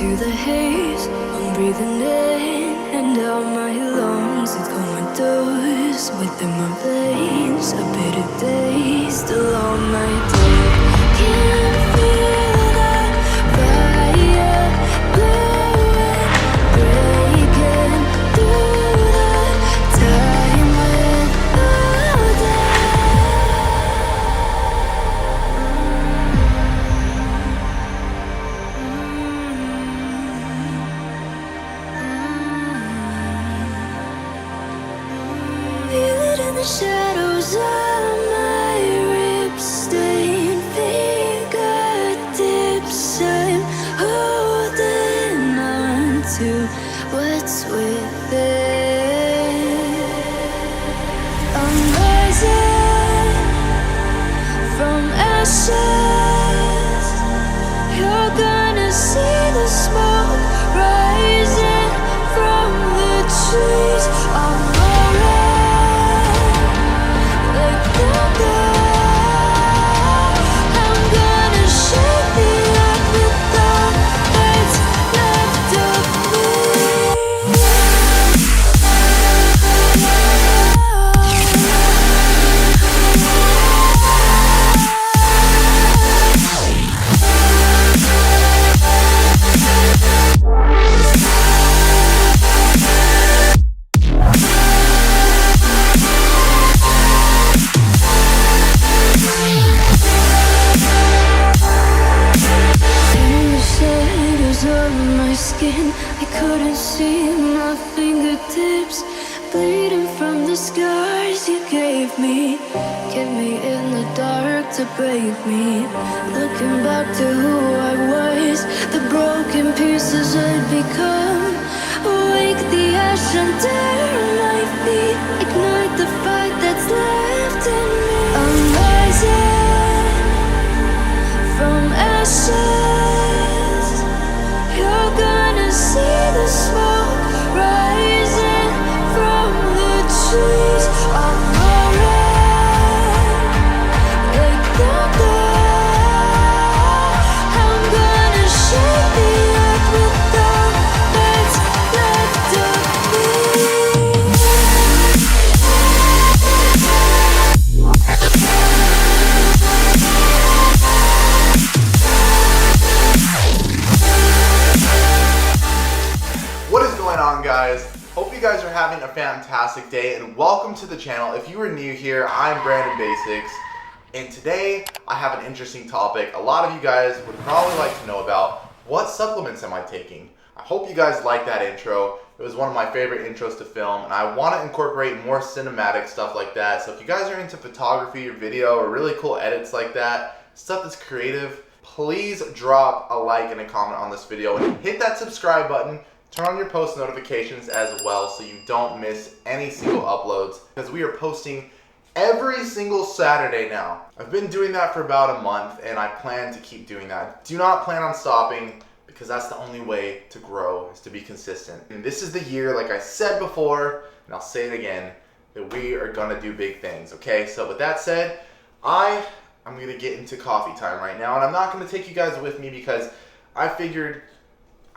into the haze. I'm breathing in and out my lungs. It's comatose within my veins. A bitter taste along my day. Can't feel that fire glowing, breaking through the time without feel it in the shadows of my ribs, stained fingertips. I'm holding on to what's within. I'm rising from ashes. You're gonna see the smoke rising from the trees. I'm roaring like thunder. I'm gonna shake the earth with all that's left of me. In the shadows of my skin, I couldn't see my fingertips, bleeding from the scars you gave me. Kept me in the dark to break me. Looking back to who I was, the broken pieces I'd become. Wake the ash under my feet, ignite the fight that's left in me. I'm rising from ashes. You're gonna see the smoke rising from the trees. I'm roaring like thunder. I'm gonna shake the earth with all that's left of me. What is going on, guys? Hope you guys are having a fantastic day and welcome to the channel. If you are new here, I'm Brandon Basics, and today I have an interesting topic a lot of you guys would probably like to know about. What supplements am I taking? I hope you guys like that intro. It was one of my favorite intros to film, and I want to incorporate more cinematic stuff like that. So if you guys are into photography or video or really cool edits like that, stuff that's creative, please drop a like and a comment on this video and hit that subscribe button. Turn on your post notifications as well so you don't miss any single uploads, because we are posting every single Saturday now. I've been doing that for about a month and I plan to keep doing that. Do not plan on stopping, because that's the only way to grow, is to be consistent. And this is the year, like I said before, and I'll say it again, that we are gonna do big things, okay? So with that said, I'm gonna get into coffee time right now, and I'm not gonna take you guys with me because I figured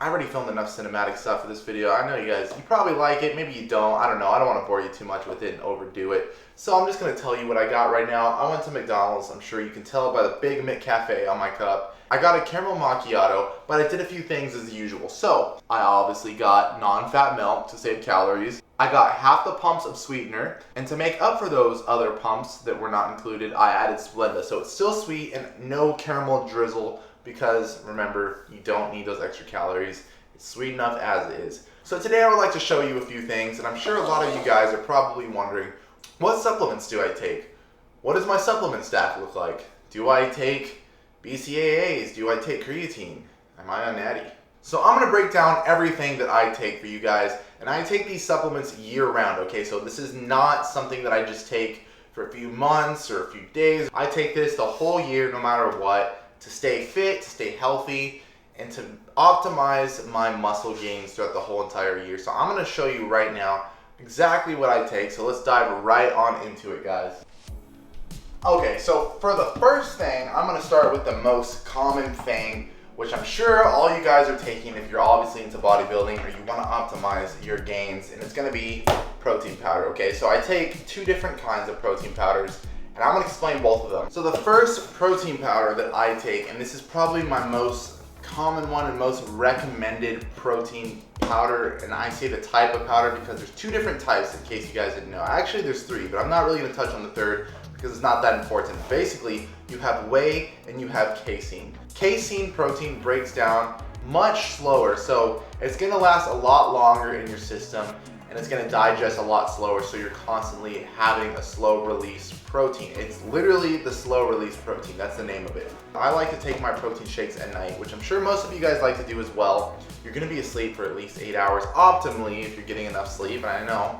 I already filmed enough cinematic stuff for this video. I know you guys, you probably like it, maybe you don't, I don't know. I don't want to bore you too much with it and overdo it. So I'm just going to tell you what I got right now. I went to McDonald's. I'm sure you can tell by the Big McCafe on my cup. I got a caramel macchiato, but I did a few things as usual. So I obviously got non-fat milk to save calories. I got half the pumps of sweetener, and to make up for those other pumps that were not included, I added Splenda. So it's still sweet and no caramel drizzle, because remember, you don't need those extra calories. It's sweet enough as is. So today I would like to show you a few things, and I'm sure a lot of you guys are probably wondering, what supplements do I take? What does my supplement stack look like? Do I take BCAAs? Do I take creatine? Am I on natty? So I'm gonna break down everything that I take for you guys, and I take these supplements year round, okay? So this is not something that I just take for a few months or a few days. I take this the whole year, no matter what, to stay fit, to stay healthy, and to optimize my muscle gains throughout the whole entire year. So I'm gonna show you right now exactly what I take. So let's dive right on into it, guys. Okay, so for the first thing, I'm gonna start with the most common thing, which I'm sure all you guys are taking if you're obviously into bodybuilding or you want to optimize your gains, and it's going to be protein powder, okay? So I take two different kinds of protein powders, and I'm going to explain both of them. So the first protein powder that I take, and this is probably my most common one and most recommended protein powder, and I say the type of powder because there's two different types in case you guys didn't know. Actually there's three, but I'm not really going to touch on the third because it's not that important. Basically, you have whey and you have casein. Casein protein breaks down much slower, so it's going to last a lot longer in your system and it's going to digest a lot slower, so you're constantly having a slow release protein. It's literally the slow release protein, that's the name of it. I like to take my protein shakes at night, which I'm sure most of you guys like to do as well. You're going to be asleep for at least 8 hours, optimally if you're getting enough sleep, and I know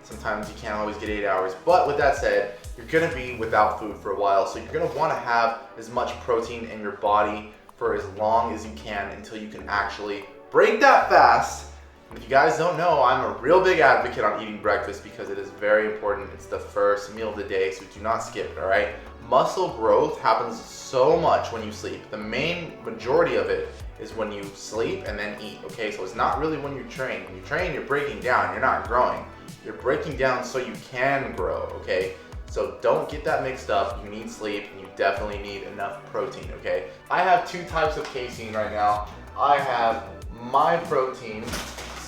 sometimes you can't always get 8 hours, but with that said, you're going to be without food for a while, so you're going to want to have as much protein in your body for as long as you can until you can actually break that fast. If you guys don't know, I'm a real big advocate on eating breakfast because it is very important. It's the first meal of the day, so do not skip it, all right? Muscle growth happens so much when you sleep. The main majority of it is when you sleep and then eat, okay? So it's not really when you train. When you train, you're breaking down, you're not growing. You're breaking down so you can grow, okay? So don't get that mixed up. You need sleep and you definitely need enough protein, okay? I have two types of casein right now. I have my protein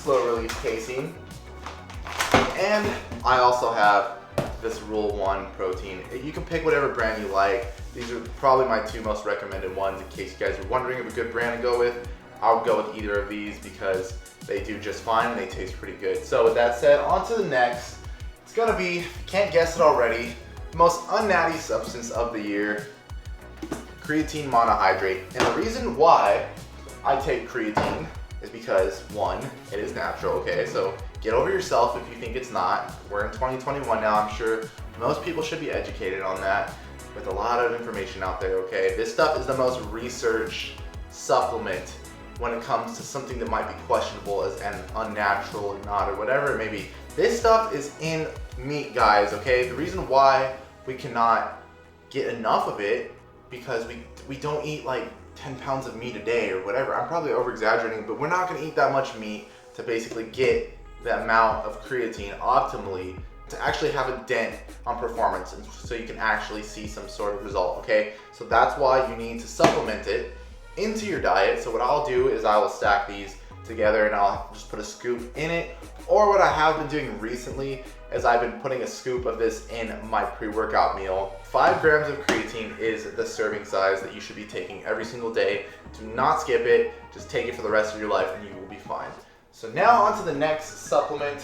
slow release casein, and I also have this Rule 1 protein. You can pick whatever brand you like. These are probably my two most recommended ones in case you guys are wondering of a good brand to go with. I'll go with either of these because they do just fine and they taste pretty good. So with that said, on to the next. It's gonna be, if you can't guess it already, the most unnatty substance of the year, creatine monohydrate. And the reason why I take creatine is because, one, it is natural, okay? So get over yourself if you think it's not. We're in 2021 now. I'm sure most people should be educated on that with a lot of information out there, okay? This stuff is the most researched supplement when it comes to something that might be questionable as an unnatural or not, or whatever it may be. This stuff is in meat, guys, okay? The reason why we cannot get enough of it because we don't eat like 10 pounds of meat a day or whatever. I'm probably over exaggerating, but we're not gonna eat that much meat to basically get the amount of creatine optimally to actually have a dent on performance and so you can actually see some sort of result, okay? So that's why you need to supplement it into your diet. So what I'll do is I will stack these together and I'll just put a scoop in it, or what I have been doing recently is I've been putting a scoop of this in my pre-workout meal. 5 grams of creatine is the serving size that you should be taking every single day. Do not skip it, just take it for the rest of your life and you will be fine. So now on to the next supplement,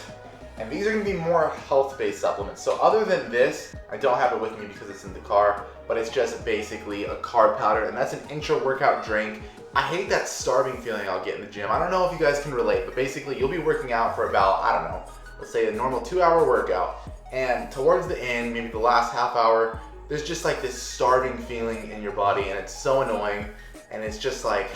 and these are gonna be more health-based supplements. So other than this, I don't have it with me because it's in the car, but it's just basically a carb powder, and that's an intra-workout drink. I hate that starving feeling I'll get in the gym. I don't know if you guys can relate, but basically you'll be working out for about, I don't know, let's say a normal 2-hour workout, and towards the end, maybe the last half hour, there's just like this starving feeling in your body, and it's so annoying, and it's just like,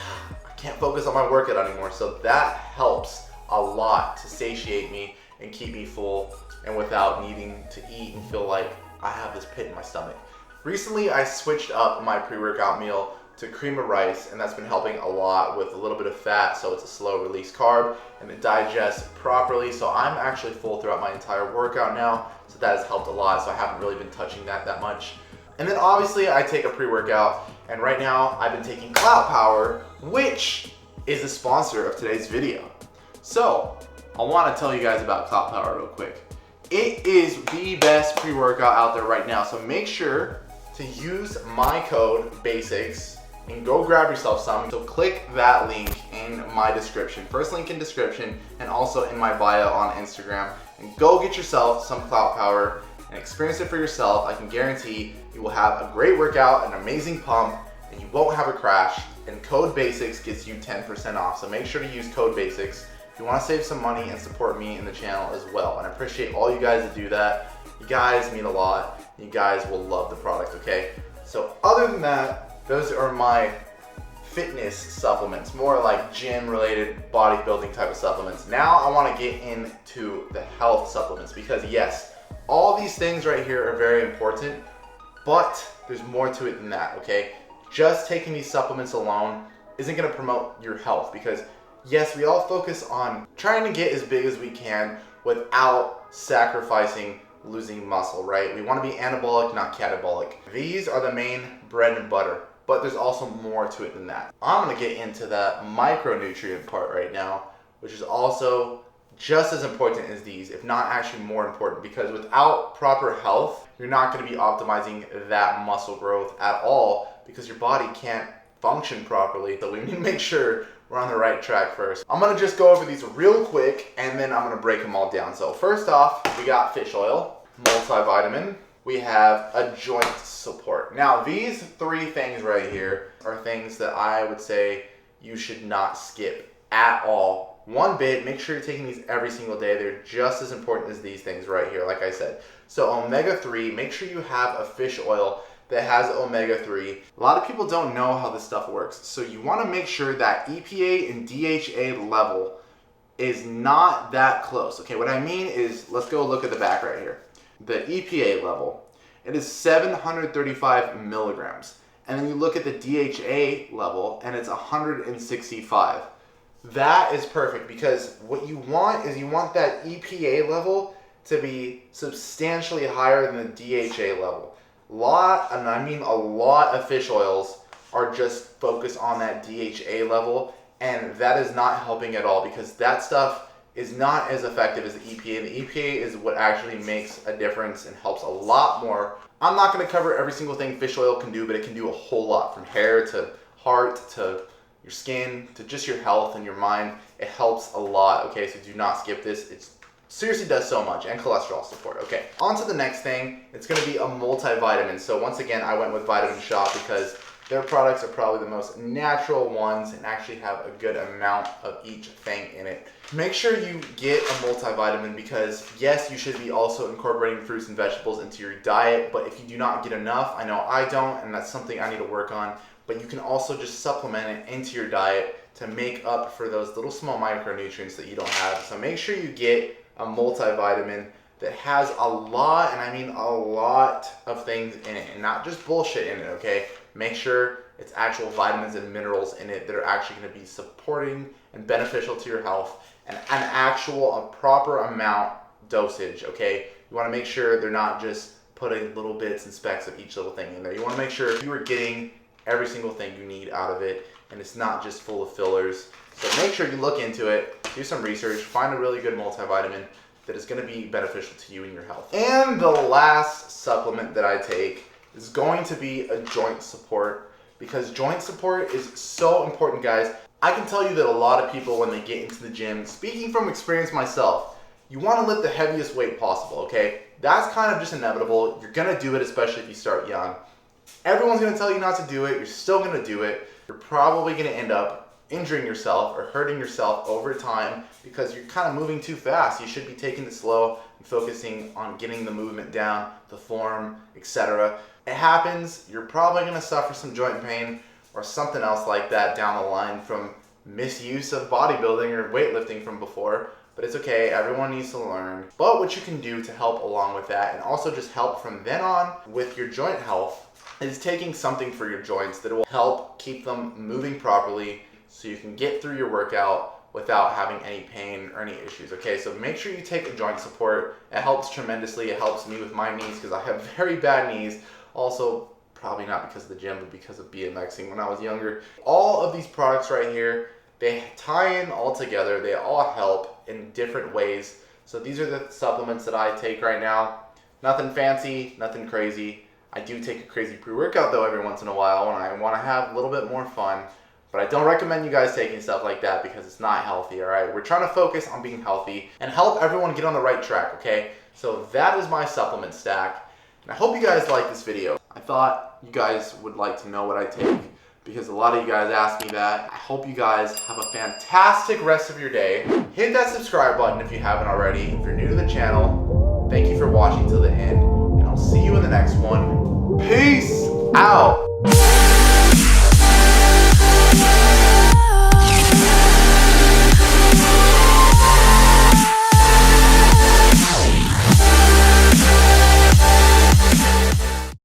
I can't focus on my workout anymore. So that helps a lot to satiate me and keep me full and without needing to eat and feel like I have this pit in my stomach. Recently, I switched up my pre-workout meal to cream of rice, and that's been helping a lot with a little bit of fat, so it's a slow release carb and it digests properly. So I'm actually full throughout my entire workout now, so that has helped a lot. So I haven't really been touching that much. And then obviously I take a pre-workout, and right now I've been taking Clout Power, which is the sponsor of today's video. So I want to tell you guys about Clout Power real quick. It is the best pre-workout out there right now, so make sure to use my code BASICS and go grab yourself some. So click that link in my description, first link in description, and also in my bio on Instagram, and go get yourself some Clout Power and experience it for yourself. I can guarantee you will have a great workout, an amazing pump, and you won't have a crash. And code BASICS gets you 10% off, so make sure to use code BASICS if you want to save some money and support me in the channel as well. And I appreciate all you guys that do that. You guys mean a lot. You guys will love the product, okay? So other than that, those are my fitness supplements, more like gym related bodybuilding type of supplements. Now I want to get into the health supplements because yes, all these things right here are very important, but there's more to it than that, okay? Just taking these supplements alone isn't going to promote your health, because yes, we all focus on trying to get as big as we can without sacrificing losing muscle, right? We want to be anabolic, not catabolic. These are the main bread and butter, but there's also more to it than that. I'm going to get into that micronutrient part right now, which is also just as important as these, if not actually more important, because without proper health, you're not going to be optimizing that muscle growth at all, because your body can't function properly. So we need to make sure we're on the right track first. I'm gonna just go over these real quick and then I'm gonna break them all down. So first off, we got fish oil, multivitamin, we have a joint support. Now these three things right here are things that I would say you should not skip at all. One bit, make sure you're taking these every single day. They're just as important as these things right here, like I said. So omega-3, make sure you have a fish oil that has omega-3. A lot of people don't know how this stuff works. So you want to make sure that EPA and DHA level is not that close. Okay, what I mean is, let's go look at the back right here. The EPA level, it is 735 milligrams. And then you look at the DHA level and it's 165. That is perfect, because what you want is you want that EPA level to be substantially higher than the DHA level. A lot of fish oils are just focused on that DHA level, and that is not helping at all, because that stuff is not as effective as the EPA. The EPA is what actually makes a difference and helps a lot more. I'm not going to cover every single thing fish oil can do, but it can do a whole lot, from hair to heart to your skin to just your health and your mind. It helps a lot, okay? So do not skip this. It's seriously does so much, and cholesterol support. Okay, on to the next thing. It's going to be a multivitamin. So once again, I went with Vitamin Shop because their products are probably the most natural ones and actually have a good amount of each thing in it. Make sure you get a multivitamin, because yes, you should be also incorporating fruits and vegetables into your diet, but if you do not get enough, I know I don't, and that's something I need to work on, but you can also just supplement it into your diet to make up for those little small micronutrients that you don't have. So make sure you get a multivitamin that has a lot, and I mean a lot of things in it, and not just bullshit in it, okay? Make sure it's actual vitamins and minerals in it that are actually going to be supporting and beneficial to your health, and a proper amount dosage, okay? You want to make sure they're not just putting little bits and specks of each little thing in there. You want to make sure you are getting every single thing you need out of it, and it's not just full of fillers. So make sure you look into it, do some research, find a really good multivitamin that is going to be beneficial to you and your health. And the last supplement that I take is going to be a joint support, because joint support is so important, guys. I can tell you that a lot of people, when they get into the gym, speaking from experience myself, you want to lift the heaviest weight possible, okay? That's kind of just inevitable. You're going to do it, especially if you start young. Everyone's going to tell you not to do it. You're still going to do it. You're probably going to end up injuring yourself or hurting yourself over time, because you're kind of moving too fast. You should be taking it slow and focusing on getting the movement down, the form, etc. It happens. You're probably going to suffer some joint pain or something else like that down the line from misuse of bodybuilding or weightlifting from before, but it's okay. Everyone needs to learn. But what you can do to help along with that, and also just help from then on with your joint health, is taking something for your joints that will help keep them moving properly, so you can get through your workout without having any pain or any issues. Okay, so make sure you take a joint support. It helps tremendously. It helps me with my knees, because I have very bad knees. Also, probably not because of the gym, but because of BMXing when I was younger. All of these products right here, they tie in all together. They all help in different ways. So these are the supplements that I take right now. Nothing fancy, nothing crazy. I do take a crazy pre-workout though every once in a while when I want to have a little bit more fun. But I don't recommend you guys taking stuff like that, because it's not healthy, all right? We're trying to focus on being healthy and help everyone get on the right track, okay? So that is my supplement stack. And I hope you guys like this video. I thought you guys would like to know what I take, because a lot of you guys asked me that. I hope you guys have a fantastic rest of your day. Hit that subscribe button if you haven't already. If you're new to the channel, thank you for watching till the end, and I'll see you in the next one. Peace out.